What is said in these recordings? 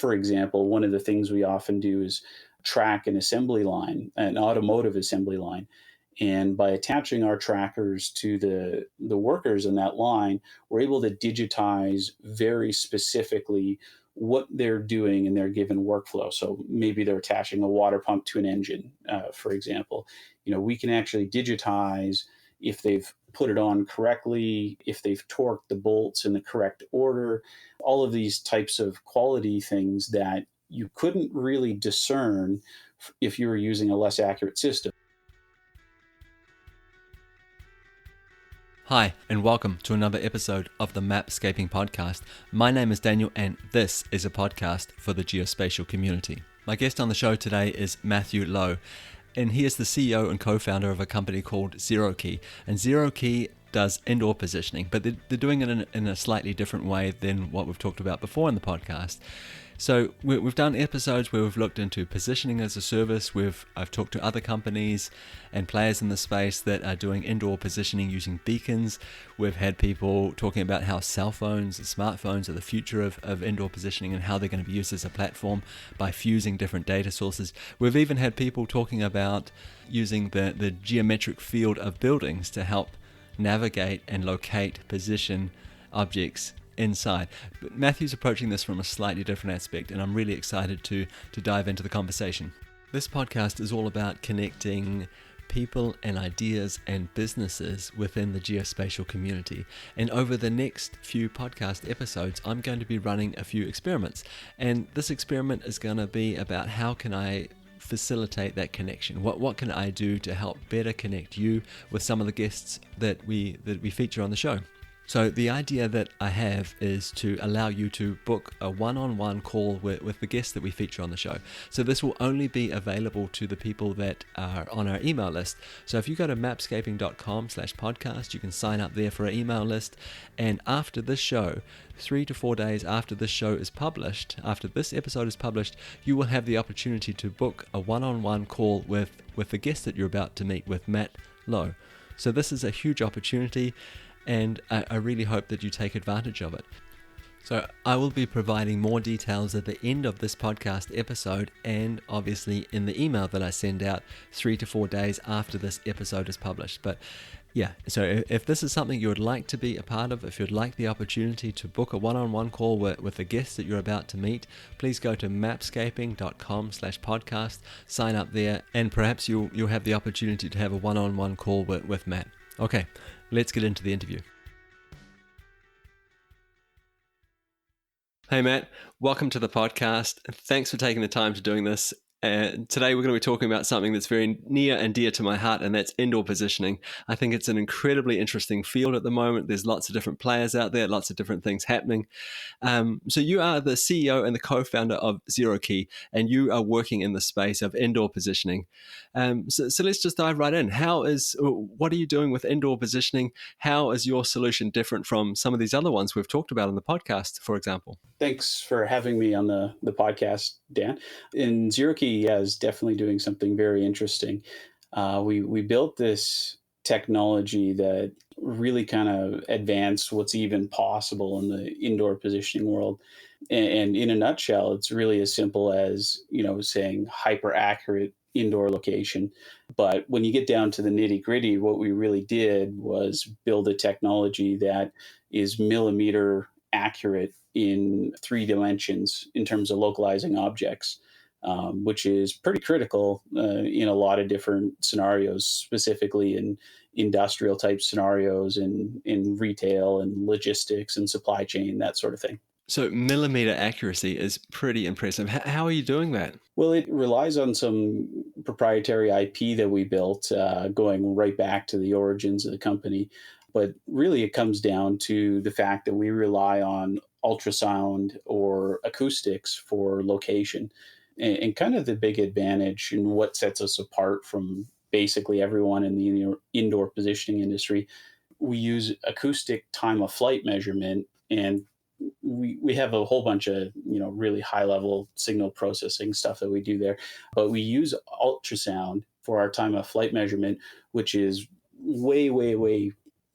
For example, one of the things we often do is track an assembly line, an automotive assembly line. And by attaching our trackers to the workers in that line, we're able to digitize very specifically what they're doing in their given workflow. So maybe they're attaching a water pump to an engine, for example. We can actually digitize if they've put it on correctly, if they've torqued the bolts in the correct order, all of these types of quality things that you couldn't really discern if you were using a less accurate system. Hi, and welcome to another episode of the Mapscaping Podcast. My name is Daniel, and this is a podcast for the geospatial community. My guest on the show today is Matthew Lowe, and he is the CEO and co-founder of a company called ZeroKey. And ZeroKey does indoor positioning, but they're doing it in a slightly different way than what we've talked about before in the podcast. So we've done episodes where we've looked into positioning as a service. I've talked to other companies and players in the space that are doing indoor positioning using beacons. We've had people talking about how cell phones and smartphones are the future of indoor positioning and how they're going to be used as a platform by fusing different data sources. We've even had people talking about using the geometric field of buildings to help navigate and locate, position objects inside. But Matthew's approaching this from a slightly different aspect, and I'm really excited to dive into the conversation. This podcast is all about connecting people and ideas and businesses within the geospatial community. And over the next few podcast episodes, I'm going to be running a few experiments. And this experiment is going to be about how can I facilitate that connection? What can I do to help better connect you with some of the guests that we feature on the show? So the idea that I have is to allow you to book a one-on-one call with the guests that we feature on the show. So this will only be available to the people that are on our email list. So if you go to mapscaping.com/podcast, you can sign up there for our email list. And after this show, 3 to 4 days after this show is published, after this episode is published, you will have the opportunity to book a one-on-one call with the guest that you're about to meet with, Matt Lowe. So this is a huge opportunity, and I really hope that you take advantage of it. So I will be providing more details at the end of this podcast episode, and obviously in the email that I send out 3 to 4 days after this episode is published. But yeah, so if this is something you would like to be a part of, if you'd like the opportunity to book a one-on-one call with the guest that you're about to meet, please go to mapscaping.com/podcast, sign up there, and perhaps you'll have the opportunity to have a one-on-one call with Matt. Okay, let's get into the interview. Hey Matt, welcome to the podcast. Thanks for taking the time to doing this. Today we're going to be talking about something that's very near and dear to my heart, and that's indoor positioning. I think it's an incredibly interesting field at the moment. There's lots of different players out there, lots of different things happening. So you are the CEO and the co-founder of ZeroKey, and you are working in the space of indoor positioning. So let's just dive right in. What are you doing with indoor positioning? How is your solution different from some of these other ones we've talked about on the podcast, for example? Thanks for having me on the podcast, Dan. And ZeroKey is definitely doing something very interesting. We built this technology that really kind of advanced what's even possible in the indoor positioning world. And in a nutshell, it's really as simple as, saying hyper accurate indoor location. But when you get down to the nitty gritty, what we really did was build a technology that is millimeter accurate in 3 dimensions in terms of localizing objects, which is pretty critical in a lot of different scenarios, specifically in industrial type scenarios, in retail and logistics and supply chain, that sort of thing. So millimeter accuracy is pretty impressive. How are you doing that? Well, it relies on some proprietary IP that we built, going right back to the origins of the company. But really, it comes down to the fact that we rely on ultrasound or acoustics for location. And kind of the big advantage and what sets us apart from basically everyone in the indoor positioning industry, we use acoustic time of flight measurement, and we have a whole bunch of really high level signal processing stuff that we do there, but we use ultrasound for our time of flight measurement, which is way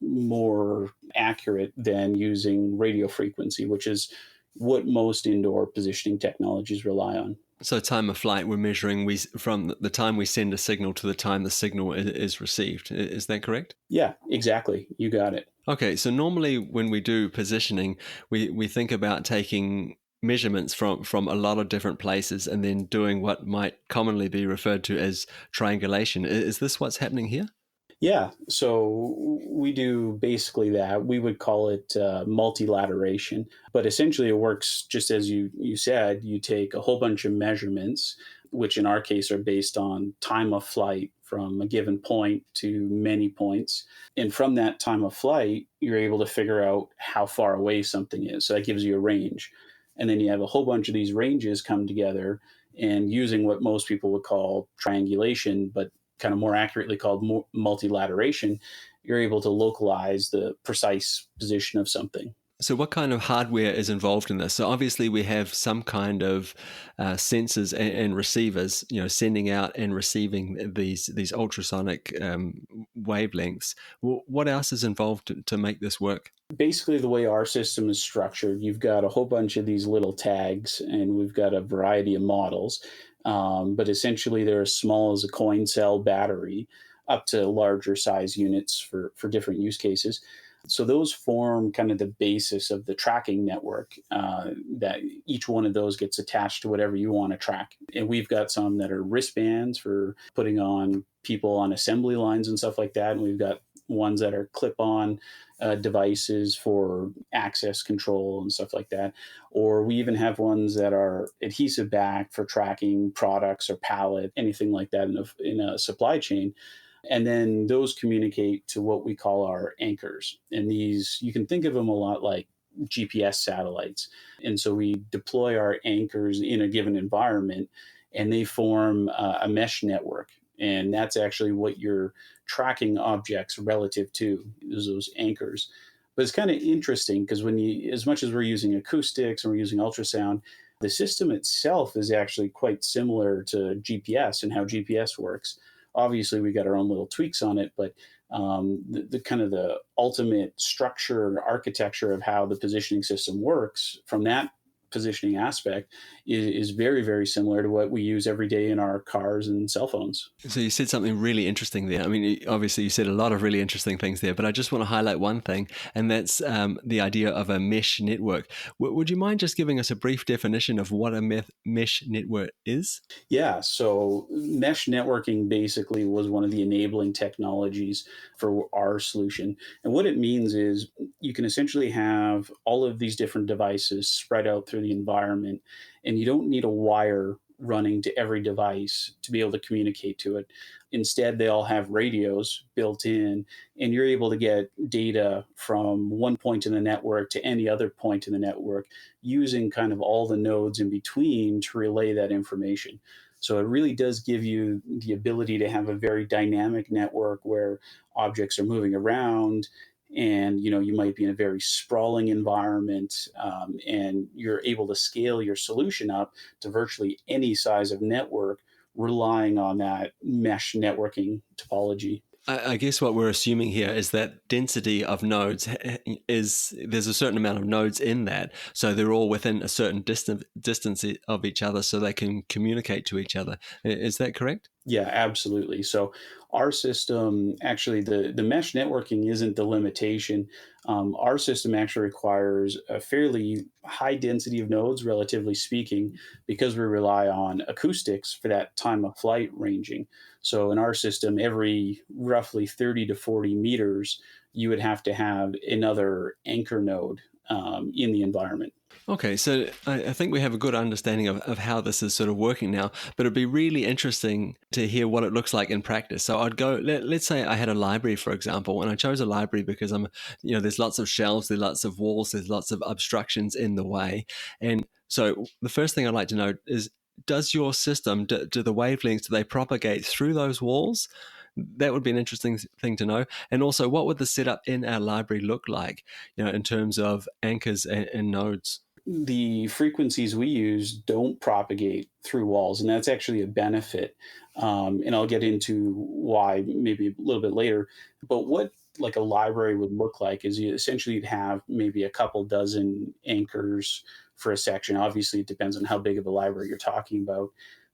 more accurate than using radio frequency, which is what most indoor positioning technologies rely on. So time of flight, we're measuring from the time we send a signal to the time the signal is received. Is that correct? Yeah, exactly. You got it. Okay, so normally when we do positioning, we think about taking measurements from a lot of different places and then doing what might commonly be referred to as triangulation. Is this what's happening here? Yeah, so we do basically that. We would call it multilateration, but essentially it works just as you said. You take a whole bunch of measurements, which in our case are based on time of flight from a given point to many points, and from that time of flight, you're able to figure out how far away something is. So that gives you a range, and then you have a whole bunch of these ranges come together, and using what most people would call triangulation, but kind of more accurately called multilateration, you're able to localize the precise position of something. So, what kind of hardware is involved in this? So, obviously, we have some kind of sensors and receivers, sending out and receiving these ultrasonic wavelengths. What else is involved to make this work? Basically, the way our system is structured, you've got a whole bunch of these little tags, and we've got a variety of models. But essentially, they're as small as a coin cell battery up to larger size units for different use cases. So those form kind of the basis of the tracking network, that each one of those gets attached to whatever you want to track. And we've got some that are wristbands for putting on people on assembly lines and stuff like that. And we've got ones that are clip on devices for access control and stuff like that. Or we even have ones that are adhesive back for tracking products or pallet, anything like that in a supply chain. And then those communicate to what we call our anchors. And these, you can think of them a lot like GPS satellites. And so we deploy our anchors in a given environment, and they form a mesh network. And that's actually what you're tracking objects relative to, is those anchors. But it's kind of interesting because as much as we're using acoustics and we're using ultrasound, the system itself is actually quite similar to GPS and how GPS works. Obviously, we got our own little tweaks on it, but the kind of the ultimate structure and architecture of how the positioning system works from that positioning aspect is very, very similar to what we use every day in our cars and cell phones. So you said something really interesting there. I mean, obviously you said a lot of really interesting things there, but I just want to highlight one thing, and that's the idea of a mesh network. Would you mind just giving us a brief definition of what a mesh network is? Yeah, so mesh networking basically was one of the enabling technologies for our solution. And what it means is you can essentially have all of these different devices spread out through the environment, and you don't need a wire running to every device to be able to communicate to it. Instead, they all have radios built in, and you're able to get data from one point in the network to any other point in the network using kind of all the nodes in between to relay that information. So it really does give you the ability to have a very dynamic network where objects are moving around, and you might be in a very sprawling environment, and you're able to scale your solution up to virtually any size of network relying on that mesh networking topology. I guess what we're assuming here is that density of nodes there's a certain amount of nodes in that, so they're all within a certain distance of each other, so they can communicate to each other. Is that correct? Yeah, absolutely. So our system, actually, the mesh networking isn't the limitation. Our system actually requires a fairly high density of nodes, relatively speaking, because we rely on acoustics for that time of flight ranging. So in our system, every roughly 30 to 40 meters, you would have to have another anchor node in the environment. Okay, so I think we have a good understanding of how this is sort of working now, but it'd be really interesting to hear what it looks like in practice. So I'd go, let's say I had a library, for example, and I chose a library because there's lots of shelves, there's lots of walls, there's lots of obstructions in the way. And so the first thing I'd like to know is, does your system, do the wavelengths, do they propagate through those walls? That would be an interesting thing to know. And also, what would the setup in our library look like, in terms of anchors and nodes? The frequencies we use don't propagate through walls, and that's actually a benefit. And I'll get into why maybe a little bit later. But what like a library would look like is you essentially you'd have maybe a couple dozen anchors for a section. Obviously, it depends on how big of a library you're talking about.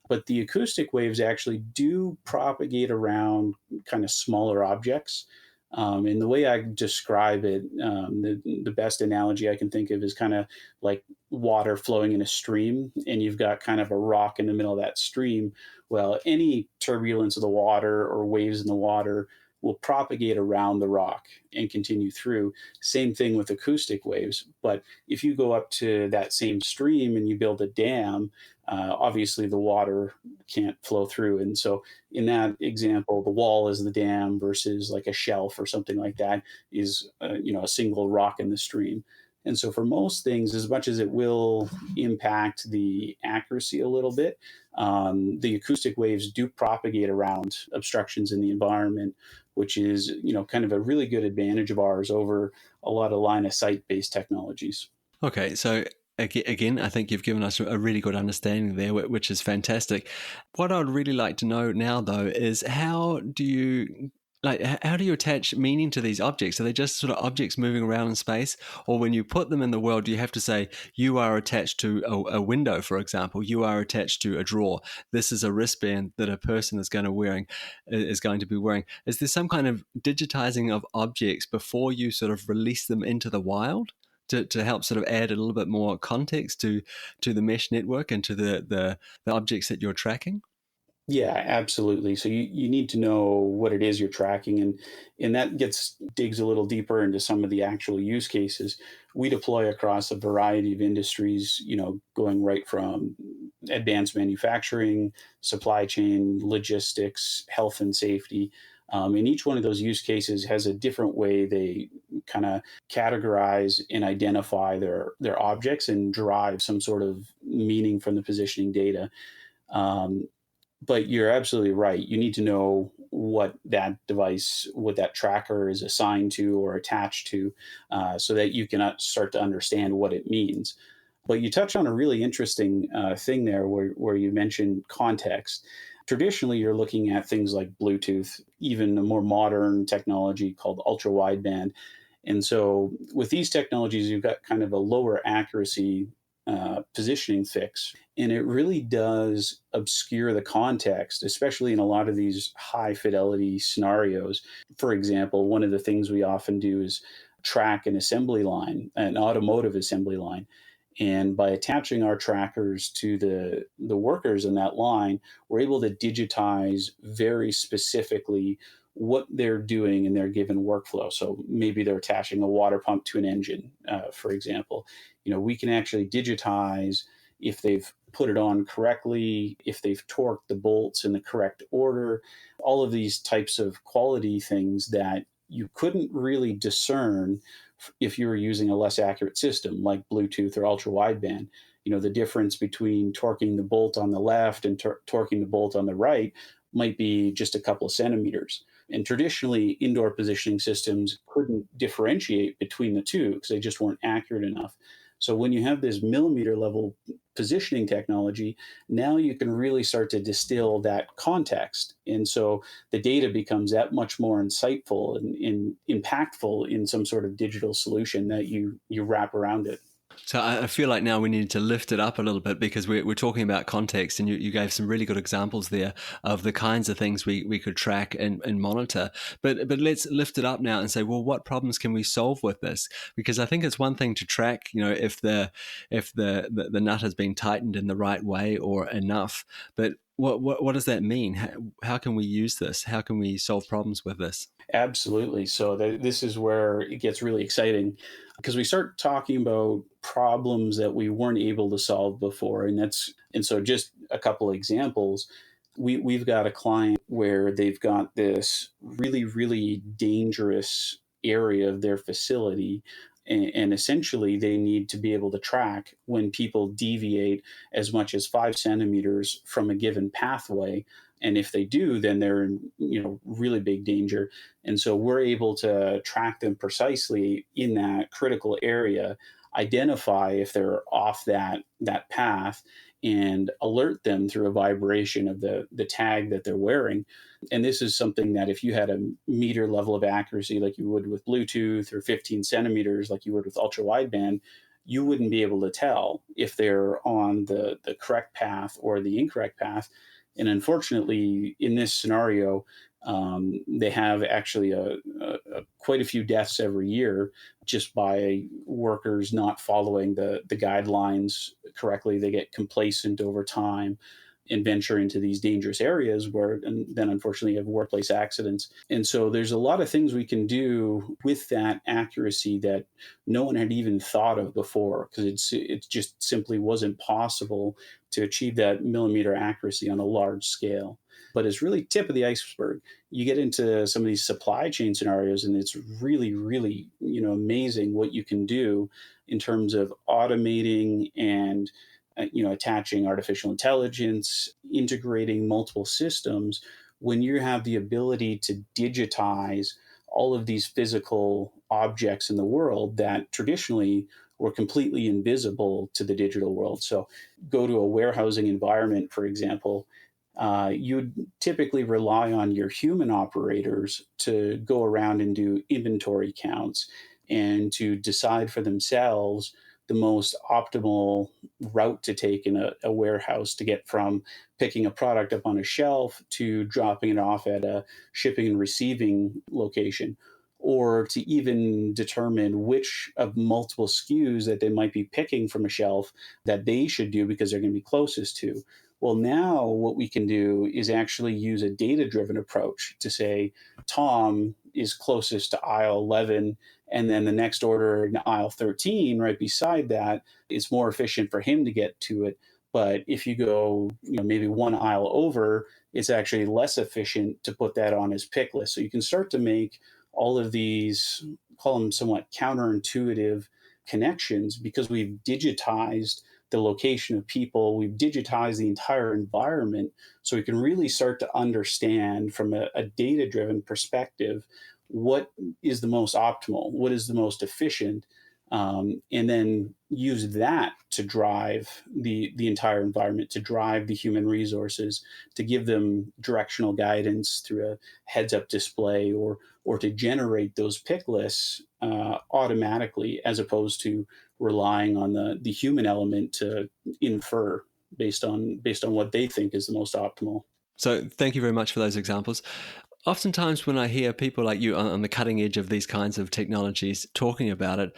But the acoustic waves actually do propagate around kind of smaller objects. And the way I describe it, the best analogy I can think of is kind of like water flowing in a stream, and you've got kind of a rock in the middle of that stream. Well, any turbulence of the water or waves in the water will propagate around the rock and continue through. Same thing with acoustic waves. But if you go up to that same stream and you build a dam, obviously the water can't flow through. And so in that example, the wall is the dam versus like a shelf or something like that is, a single rock in the stream. And so for most things, as much as it will impact the accuracy a little bit, the acoustic waves do propagate around obstructions in the environment, which is, kind of a really good advantage of ours over a lot of line of sight based technologies. Okay, so again, I think you've given us a really good understanding there, which is fantastic. What I'd really like to know now, though, is how do you attach meaning to these objects? Are they just sort of objects moving around in space, or when you put them in the world, do you have to say you are attached to a window, for example? You are attached to a drawer. This is a wristband that a person is going to be wearing. Is there some kind of digitizing of objects before you sort of release them into the wild? To help sort of add a little bit more context to the mesh network and to the objects that you're tracking? Yeah, absolutely. So you need to know what it is you're tracking, and that digs a little deeper into some of the actual use cases. We deploy across a variety of industries, going right from advanced manufacturing, supply chain, logistics, health and safety. And each one of those use cases has a different way they kind of categorize and identify their objects and derive some sort of meaning from the positioning data. Um, but you're absolutely right. You need to know what that device, what that tracker is assigned to or attached to, so that you can start to understand what it means. But you touch on a really interesting thing there where you mentioned context. Traditionally, you're looking at things like Bluetooth, even a more modern technology called ultra wideband. And so with these technologies, you've got kind of a lower accuracy positioning fix. And it really does obscure the context, especially in a lot of these high fidelity scenarios. For example, one of the things we often do is track an assembly line, an automotive assembly line. And by attaching our trackers to the workers in that line, we're able to digitize very specifically what they're doing in their given workflow. So maybe they're attaching a water pump to an engine, for example. We can actually digitize if they've put it on correctly, if they've torqued the bolts in the correct order, all of these types of quality things that you couldn't really discern if you were using a less accurate system like Bluetooth or ultra wideband. The difference between torquing the bolt on the left and torquing the bolt on the right might be just a couple of centimeters. And traditionally, indoor positioning systems couldn't differentiate between the two because they just weren't accurate enough. So when you have this millimeter level positioning technology, now you can really start to distill that context. And so the data becomes that much more insightful and impactful in some sort of digital solution that you wrap around it. So I feel like now we need to lift it up a little bit because we're talking about context, and you gave some really good examples there of the kinds of things we could track and monitor. But let's lift it up now and say, well, what problems can we solve with this? Because I think it's one thing to track, if the nut has been tightened in the right way or enough, but what does that mean? How can we use this? How can we solve problems with this? Absolutely. So this is where it gets really exciting because we start talking about problems that we weren't able to solve before, and so just a couple of examples. We've got a client where they've got this really really dangerous area of their facility. And essentially, they need to be able to track when people deviate as much as 5 centimeters from a given pathway. And if they do, then they're in really big danger. And so we're able to track them precisely in that critical area, identify if they're off that path, and alert them through a vibration of the tag that they're wearing. And this is something that if you had a meter level of accuracy like you would with Bluetooth, or 15 centimeters like you would with ultra wideband, you wouldn't be able to tell if they're on the correct path or the incorrect path. And unfortunately, in this scenario, they have actually quite a few deaths every year just by workers not following the guidelines correctly. They get complacent over time and venture into these dangerous areas where, and then unfortunately, you have workplace accidents. And so there's a lot of things we can do with that accuracy that no one had even thought of before, because it just simply wasn't possible to achieve that millimeter accuracy on a large scale. But it's really tip of the iceberg. You get into some of these supply chain scenarios, and it's really, really, amazing what you can do in terms of automating and attaching artificial intelligence, integrating multiple systems, when you have the ability to digitize all of these physical objects in the world that traditionally were completely invisible to the digital world. So go to a warehousing environment, for example. You'd typically rely on your human operators to go around and do inventory counts and to decide for themselves the most optimal route to take in a warehouse to get from picking a product up on a shelf to dropping it off at a shipping and receiving location, or to even determine which of multiple SKUs that they might be picking from a shelf that they should do because they're going to be closest to. Well, now what we can do is actually use a data driven approach to say, Tom is closest to aisle 11, and then the next order in aisle 13 right beside that, it's more efficient for him to get to it. But if you go, maybe one aisle over, it's actually less efficient to put that on his pick list. So you can start to make all of these, call them somewhat counterintuitive connections, because we've digitized the location of people, we've digitized the entire environment, so we can really start to understand from a data driven perspective what is the most optimal, what is the most efficient, and then use that to drive the entire environment, to drive the human resources, to give them directional guidance through a heads up display, or to generate those pick lists automatically, as opposed to relying on the human element to infer based on what they think is the most optimal. So thank you very much for those examples. Oftentimes when I hear people like you on the cutting edge of these kinds of technologies talking about it,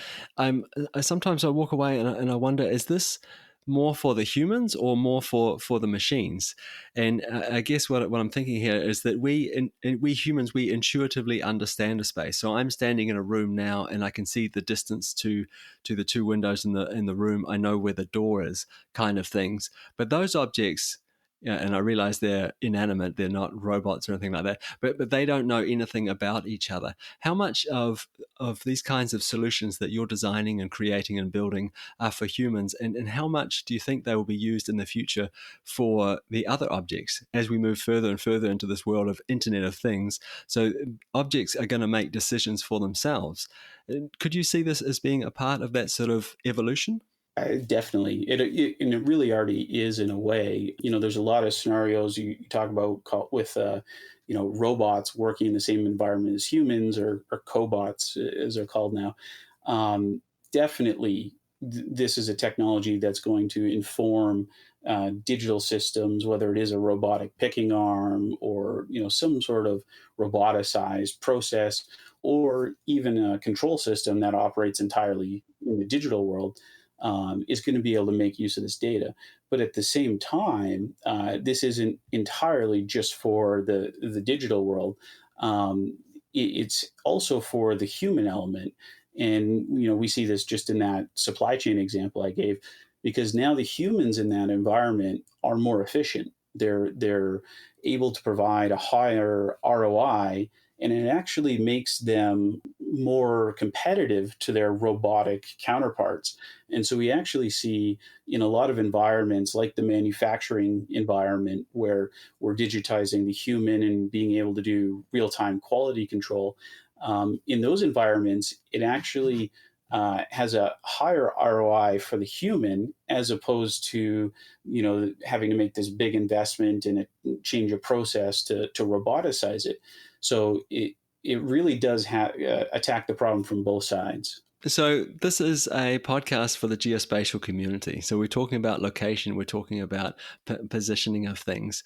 sometimes I walk away and I wonder, is this more for the humans or more for the machines? And I guess what I'm thinking here is that we humans, we intuitively understand a space. So I'm standing in a room now and I can see the distance to the two windows in the room. I know where the door is, kind of things. But those objects, yeah, and I realize they're inanimate, they're not robots or anything like that, but they don't know anything about each other. How much of these kinds of solutions that you're designing and creating and building are for humans, and how much do you think they will be used in the future for the other objects as we move further and further into this world of Internet of Things? So objects are going to make decisions for themselves. Could you see this as being a part of that sort of evolution? Definitely, and it really already is in a way. There's a lot of scenarios you talk about with, robots working in the same environment as humans, or cobots as they're called now. Definitely, this is a technology that's going to inform digital systems, whether it is a robotic picking arm, or some sort of roboticized process, or even a control system that operates entirely in the digital world, is going to be able to make use of this data. But at the same time, this isn't entirely just for the digital world. It's also for the human element. And we see this just in that supply chain example I gave, because now the humans in that environment are more efficient. They're able to provide a higher ROI, and it actually makes them more competitive to their robotic counterparts. And so we actually see in a lot of environments, like the manufacturing environment, where we're digitizing the human and being able to do real time quality control. In those environments, it actually has a higher ROI for the human as opposed to having to make this big investment and change a process to roboticize it. So it really does attack the problem from both sides. So, this is a podcast for the geospatial community. So, we're talking about location, we're talking about positioning of things.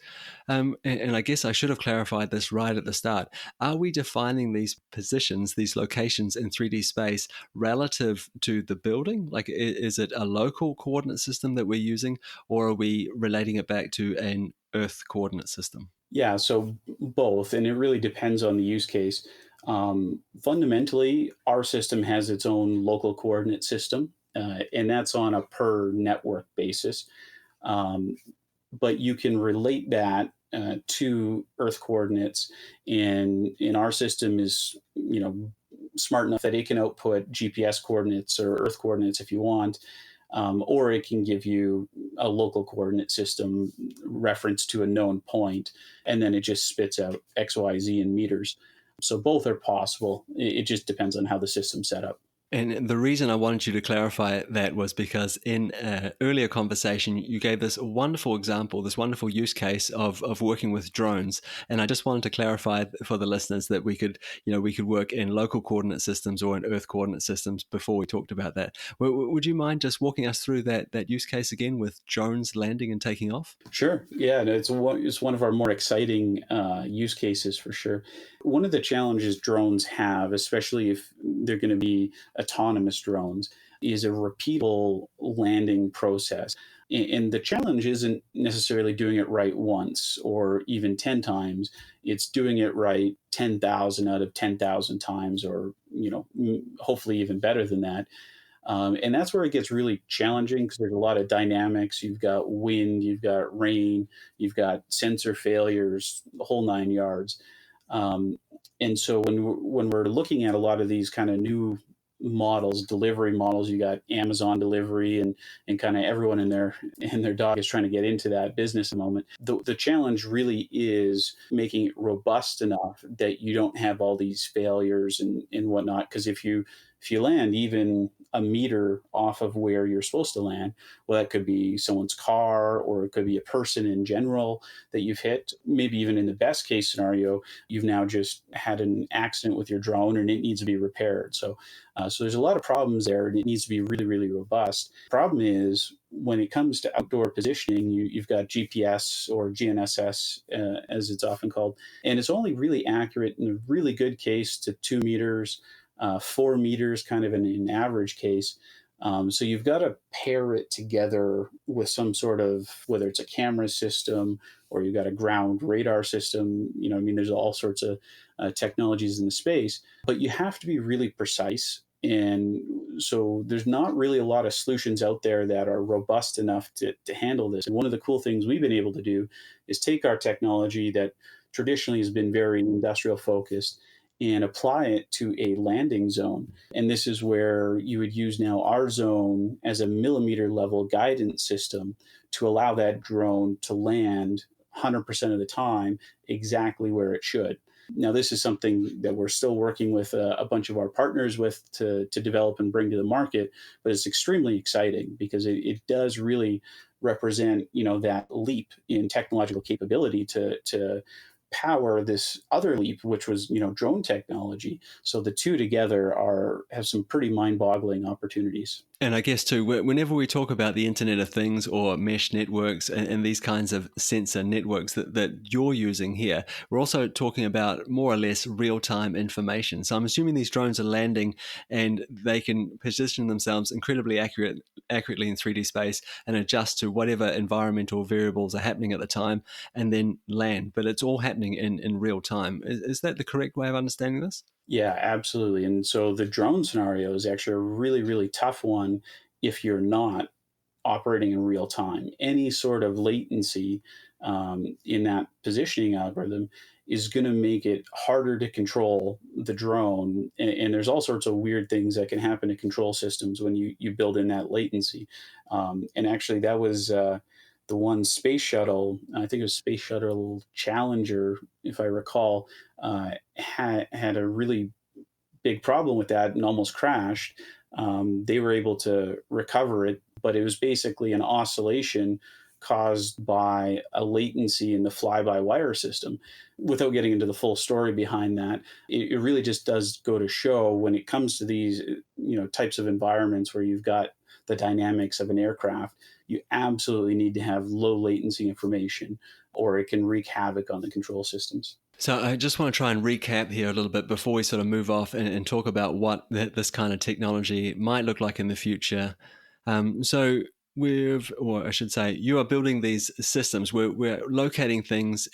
And I guess I should have clarified this right at the start. Are we defining these positions, these locations in 3D space relative to the building? Like, is it a local coordinate system that we're using, or are we relating it back to an Earth coordinate system? Yeah, so both, and it really depends on the use case. Fundamentally, our system has its own local coordinate system, and that's on a per network basis. Um, but you can relate that to Earth coordinates, and in our system is smart enough that it can output GPS coordinates or Earth coordinates if you want, or it can give you a local coordinate system reference to a known point, and then it just spits out X, Y, Z in meters. So both are possible. It just depends on how the system's set up. And the reason I wanted you to clarify that was because in an earlier conversation, you gave this wonderful example, this wonderful use case of working with drones. And I just wanted to clarify for the listeners that we could work in local coordinate systems or in Earth coordinate systems before we talked about that. Would you mind just walking us through that use case again with drones landing and taking off? Sure. Yeah, and it's one of our more exciting use cases for sure. One of the challenges drones have, especially if they're going to be autonomous drones, is a repeatable landing process. And the challenge isn't necessarily doing it right once or even 10 times. It's doing it right 10,000 out of 10,000 times, or, hopefully even better than that. And that's where it gets really challenging because there's a lot of dynamics. You've got wind, you've got rain, you've got sensor failures, the whole 9 yards. Um, and so when we're looking at a lot of these kind of new models, delivery models, you got Amazon delivery, and kind of everyone and their dog is trying to get into that business at the moment. The challenge really is making it robust enough that you don't have all these failures and whatnot. Because if you land even a meter off of where you're supposed to land, well, that could be someone's car, or it could be a person in general that you've hit. Maybe even in the best case scenario, you've now just had an accident with your drone and it needs to be repaired. So there's a lot of problems there, and it needs to be really, really robust. Problem is, when it comes to outdoor positioning, you've got GPS or GNSS, as it's often called, and it's only really accurate in a really good case to 2 meters, 4 meters, kind of in an average case. So you've got to pair it together with some sort of, whether it's a camera system or you've got a ground radar system. I mean, there's all sorts of technologies in the space, but you have to be really precise. And so there's not really a lot of solutions out there that are robust enough to handle this. And one of the cool things we've been able to do is take our technology that traditionally has been very industrial focused and apply it to a landing zone. And this is where you would use now our zone as a millimeter level guidance system to allow that drone to land 100% of the time exactly where it should. Now, this is something that we're still working with a bunch of our partners with to develop and bring to the market, but it's extremely exciting because it does really represent, that leap in technological capability to power this other leap, which was drone technology. So the two together have some pretty mind-boggling opportunities. And I guess too, whenever we talk about the Internet of Things or mesh networks and these kinds of sensor networks that you're using here, we're also talking about more or less real-time information. So I'm assuming these drones are landing and they can position themselves incredibly accurately in 3D space and adjust to whatever environmental variables are happening at the time and then land. But it's all happening in real time. Is that the correct way of understanding this? Yeah, absolutely. And so the drone scenario is actually a really, really tough one if you're not operating in real time. Any sort of latency in that positioning algorithm is going to make it harder to control the drone. And there's all sorts of weird things that can happen to control systems when you build in that latency. And actually, that was the one space shuttle, I think it was Space Shuttle Challenger, if I recall, had a really big problem with that and almost crashed they were able to recover it, but it was basically an oscillation caused by a latency in the fly-by-wire system. Without getting into the full story behind that, it really just does go to show when it comes to these, types of environments where you've got the dynamics of an aircraft, you absolutely need to have low latency information, or it can wreak havoc on the control systems. So I just want to try and recap here a little bit before we sort of move off and talk about what this kind of technology might look like in the future. So or I should say, you are building these systems. We're locating things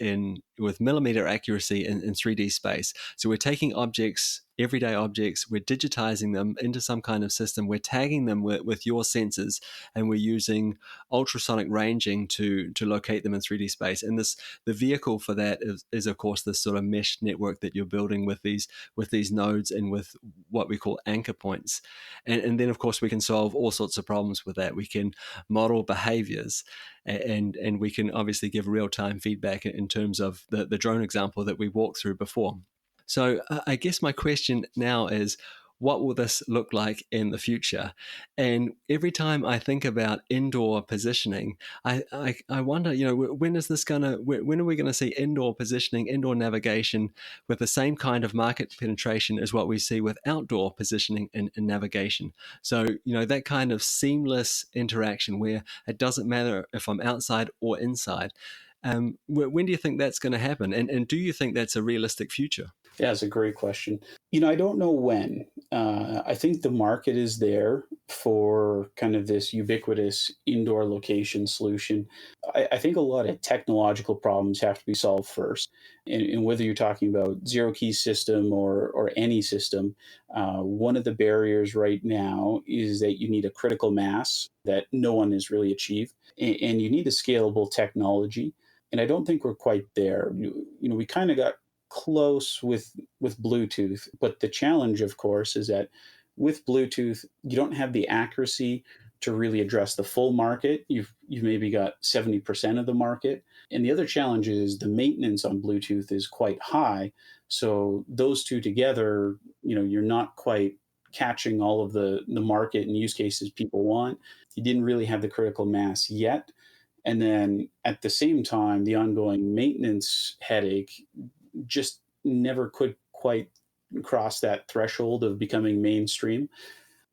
with millimeter accuracy in 3D space. So we're taking objects, everyday objects, we're digitizing them into some kind of system. We're tagging them with your sensors, and we're using ultrasonic ranging to locate them in 3D space. And the vehicle for that is of course this sort of mesh network that you're building with these nodes and with what we call anchor points. And then of course we can solve all sorts of problems with that. We can model behaviors, and we can obviously give real-time feedback in terms of the drone example that we walked through before. So I guess my question now is, what will this look like in the future? And every time I think about indoor positioning, I wonder, when are we gonna see indoor positioning, indoor navigation with the same kind of market penetration as what we see with outdoor positioning and navigation? So, that kind of seamless interaction where it doesn't matter if I'm outside or inside. When do you think that's going to happen? And do you think that's a realistic future? Yeah, it's a great question. I don't know when. I think the market is there for kind of this ubiquitous indoor location solution. I think a lot of technological problems have to be solved first. And whether you're talking about zero key system or any system, one of the barriers right now is that you need a critical mass that no one has really achieved. And you need a scalable technology. And I don't think we're quite there. We kind of got close with Bluetooth, but the challenge, of course, is that with Bluetooth, you don't have the accuracy to really address the full market. You've maybe got 70% of the market. And the other challenge is the maintenance on Bluetooth is quite high. So those two together, you're not quite catching all of the market and use cases people want. You didn't really have the critical mass yet. And then at the same time, the ongoing maintenance headache just never could quite cross that threshold of becoming mainstream.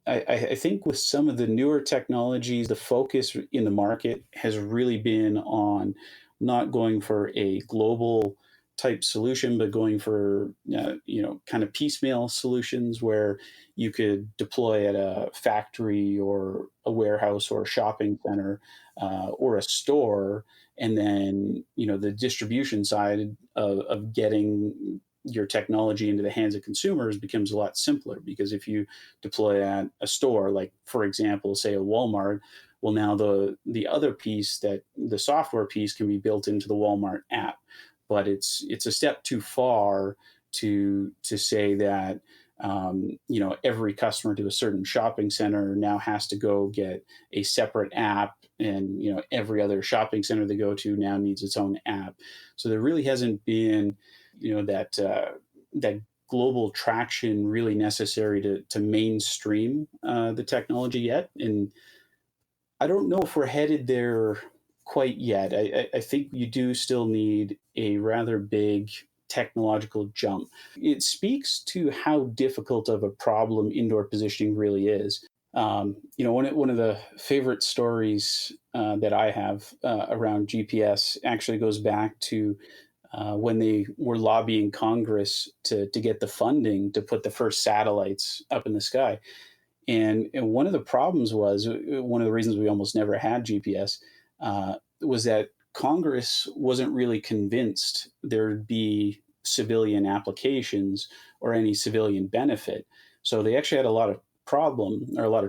I think with some of the newer technologies, the focus in the market has really been on not going for a global type solution, but going for kind of piecemeal solutions where you could deploy at a factory or a warehouse or a shopping center or a store, and then the distribution side of getting your technology into the hands of consumers becomes a lot simpler, because if you deploy at a store, like for example, say a Walmart, well, now the other piece, that the software piece, can be built into the Walmart app, but it's a step too far to say that every customer to a certain shopping center now has to go get a separate app, and every other shopping center they go to now needs its own app. So there really hasn't been that global traction really necessary to mainstream the technology yet. And I don't know if we're headed there quite yet. I think you do still need a rather big technological jump. It speaks to how difficult of a problem indoor positioning really is. One of the favorite stories that I have around GPS actually goes back to when they were lobbying Congress to get the funding to put the first satellites up in the sky. And one of the problems was, one of the reasons we almost never had GPS was that Congress wasn't really convinced there'd be civilian applications or any civilian benefit. So they actually had a lot of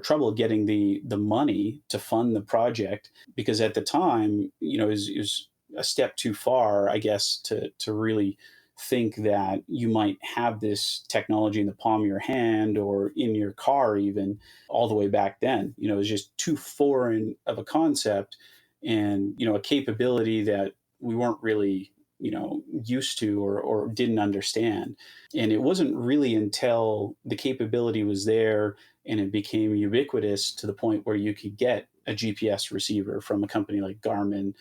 trouble getting the money to fund the project, because at the time, it was a step too far, I guess, to really think that you might have this technology in the palm of your hand or in your car, even all the way back then. It was just too foreign of a concept, and a capability that we weren't really used to or didn't understand. And it wasn't really until the capability was there and it became ubiquitous to the point where you could get a GPS receiver from a company like Garmin,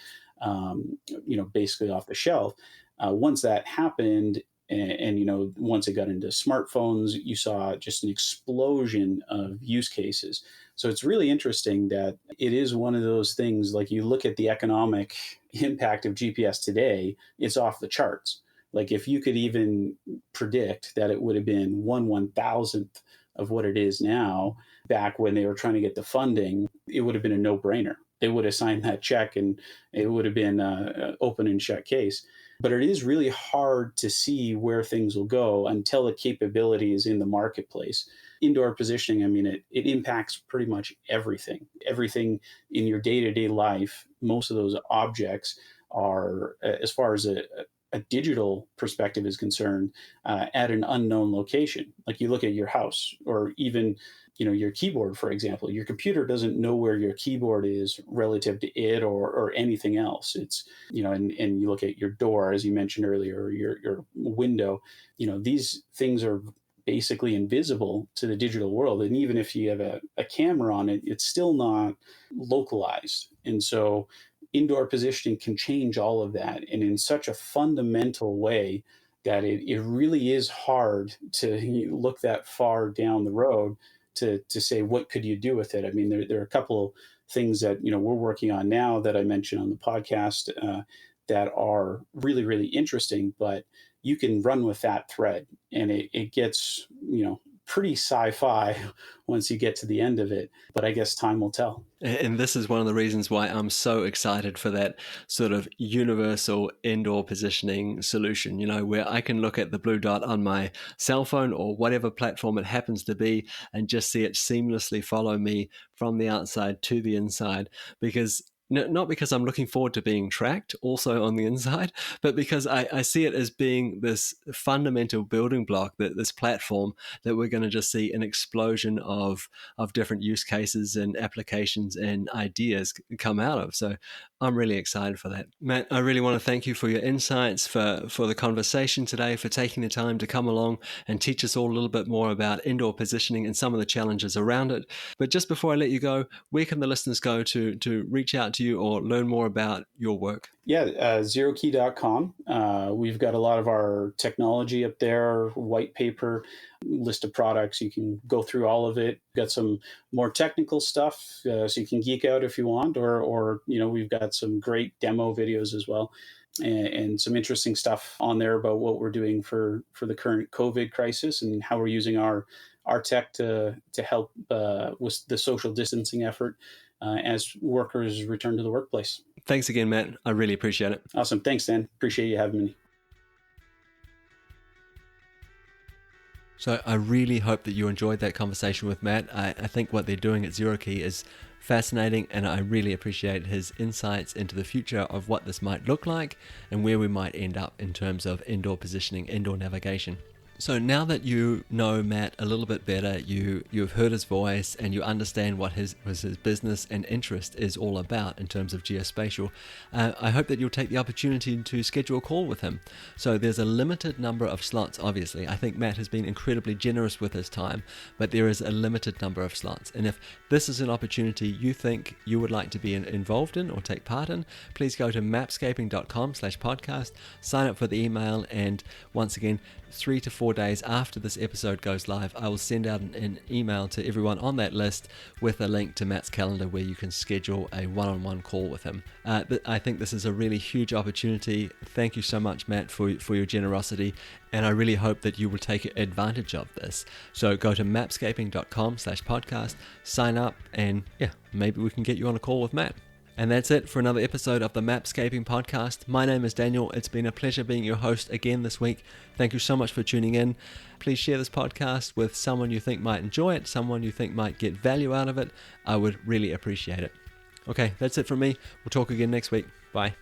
basically off the shelf. Once that happened, and once it got into smartphones, you saw just an explosion of use cases. So it's really interesting that it is one of those things, like you look at the economic impact of GPS today, it's off the charts. Like if you could even predict that it would have been 1/1000th of what it is now, back when they were trying to get the funding, it would have been a no-brainer. They would have signed that check and it would have been an open and shut case. But it is really hard to see where things will go until the capability is in the marketplace. Indoor positioning, I mean, it impacts pretty much everything in your day-to-day life. Most of those objects are, as far as a digital perspective is concerned, at an unknown location. Like you look at your house, or even your keyboard, for example. Your computer doesn't know where your keyboard is relative to it or anything else. It's, and you look at your door, as you mentioned earlier, or your window. These things are basically invisible to the digital world. And even if you have a camera on it, it's still not localized. And so indoor positioning can change all of that, and in such a fundamental way that it really is hard to look that far down the road to say, what could you do with it? I mean, there are a couple things that we're working on now that I mentioned on the podcast that are really, really interesting, but you can run with that thread, and it gets pretty sci-fi once you get to the end of it. But I guess time will tell. And this is one of the reasons why I'm so excited for that sort of universal indoor positioning solution, where I can look at the blue dot on my cell phone or whatever platform it happens to be and just see it seamlessly follow me from the outside to the inside. Because not because I'm looking forward to being tracked also on the inside, but because I see it as being this fundamental building block, that this platform that we're going to just see an explosion of different use cases and applications and ideas come out of. So I'm really excited for that. Matt, I really want to thank you for your insights, for the conversation today, for taking the time to come along and teach us all a little bit more about indoor positioning and some of the challenges around it. But just before I let you go, where can the listeners go to reach out to you or learn more about your work? Yeah, zerokey.com. We've got a lot of our technology up there, white paper, list of products. You can go through all of it. We've got some more technical stuff, so you can geek out if you want, or we've got some great demo videos as well, and some interesting stuff on there about what we're doing for the current COVID crisis and how we're using our tech to help with the social distancing effort as workers return to the workplace. Thanks again, Matt. I really appreciate it. Awesome. Thanks, Dan. Appreciate you having me. So I really hope that you enjoyed that conversation with Matt. I think what they're doing at ZeroKey is fascinating, and I really appreciate his insights into the future of what this might look like and where we might end up in terms of indoor positioning, indoor navigation. So now that you know Matt a little bit better, you've heard his voice and you understand what his business and interest is all about in terms of geospatial, I hope that you'll take the opportunity to schedule a call with him. So there's a limited number of slots, obviously. I think Matt has been incredibly generous with his time, but there is a limited number of slots. And if this is an opportunity you think you would like to be involved in or take part in, please go to mapscaping.com/podcast, sign up for the email, and once again, 3 to 4 days after this episode goes live, I will send out an email to everyone on that list with a link to Matt's calendar where you can schedule a one-on-one call with him. I think this is a really huge opportunity. Thank you so much, Matt, for your generosity, and I really hope that you will take advantage of this. So go to mapscaping.com/podcast, sign up, and maybe we can get you on a call with Matt. And that's it for another episode of the Mapscaping podcast. My name is Daniel. It's been a pleasure being your host again this week. Thank you so much for tuning in. Please share this podcast with someone you think might enjoy it, someone you think might get value out of it. I would really appreciate it. Okay, that's it from me. We'll talk again next week. Bye.